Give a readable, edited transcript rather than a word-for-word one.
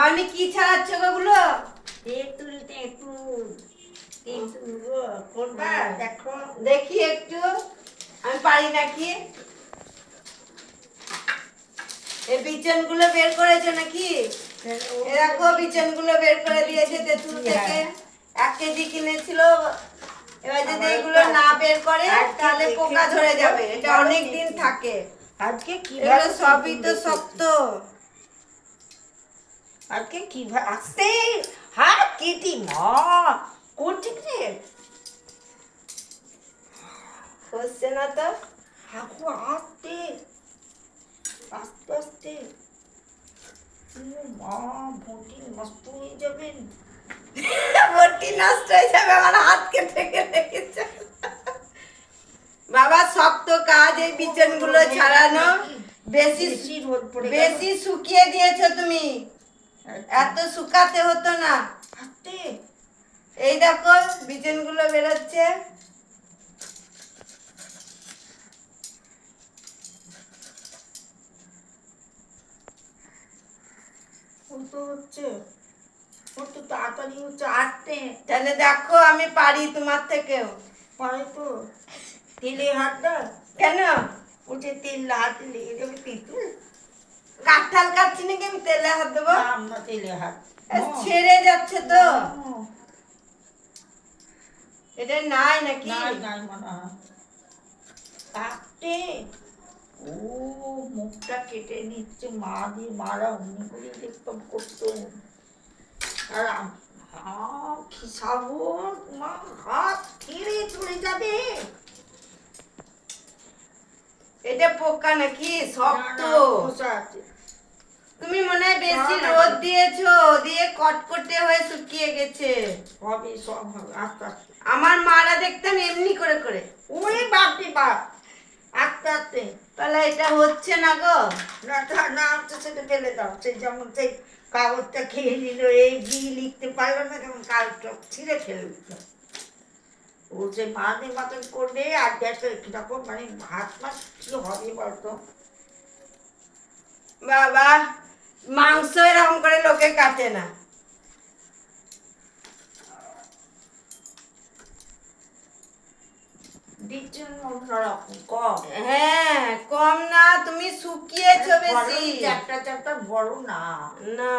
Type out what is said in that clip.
মামনি কি ছাড়াচ্ছ ওগুলো? তেঁতুল তেঁতুল তেঁতুল গো কোনটা দেখো দেখি একটু, আমি পারি নাকি। এই বিচনগুলো বের করেছো নাকি? এরকম বিচনগুলো বের করে দিয়েছে তেঁতুল থেকে। 1 কেজি কিনেছিল। এবার যদি এগুলো না বের করে তাহলে পোকা ধরে যাবে, এটা অনেক দিন থাকে। আজকে কি এগুলো সবই তো শক্ত। আজকে কি আসতে হাত কেটে মা করছে রে হচ্ছে না তো। হাকু আস্তে আস্তে আস্তে মা ভুটি নষ্ট হয়ে যাবেন বটি নষ্ট হয়ে যাবে, আমার হাত কেটে কেটে গেছে। বাবা শক্ত কাজ এই বিচনগুলো ছাড়ানো। বেশি রোদ পড়ে বেশি শুকিয়ে দিয়েছো তুমি, এত শুকাতে হতো না। আস্তে এই দেখো বিচনগুলো বেরোচ্ছে। তো হচ্ছে কত তাড়াতাড়ি হচ্ছে আস্তে তাহলে দেখো আমি পারি তোমার থেকেও। পারে তো তেলে হাতটা কেন ওটা তেল হাতে লেগে যাবে তেঁতুল কাঁঠাল কাটছি নাকি আমি তেলে হাত দেবো? আমরা তেলে হাত ছেড়ে যাচ্ছে তো। এটা নাই নাকি? নাই নাই মনে হয় কাটতে ও মুখটা কেটে নিচ্ছে মা দিয়ে মারা অমনি করে দেখতাম করতো আর কি সাহস মা হাত ছিঁড়ে চলে যাবে এটা পোকা নাকি শক্ত? আছে তুমি মনে হয় বেশি রোদ দিয়েছো, দিয়ে কটকটে হয়ে শুকিয়ে গেছে। হবে সব হবে আস্তে আস্তে আমার মারা দেখতাম এমনি করে করে। ওরে বাপ রে বাপ আস্তে আস্তে তাহলে এটা হচ্ছে না গো। না না তো সেটা ফেলে দাও সেই যেমন সেই কাগজটা খেয়ে নিল এই ঘি লিখতে পারলো না যেমন কাগজটা ছিঁড়ে ফেলে দিত ও যে মাদের মতন করবে আর দেখো কিরকম মানে হাত মাস কি হবে বলতো বাবা মাংস এরকম করে লোকে কাটে না। দিচ্ছেন অন্যরকম কম হ্যাঁ কম না, তুমি শুকিয়েছো বেশি। চ্যাপটা চ্যাপটা বড় না না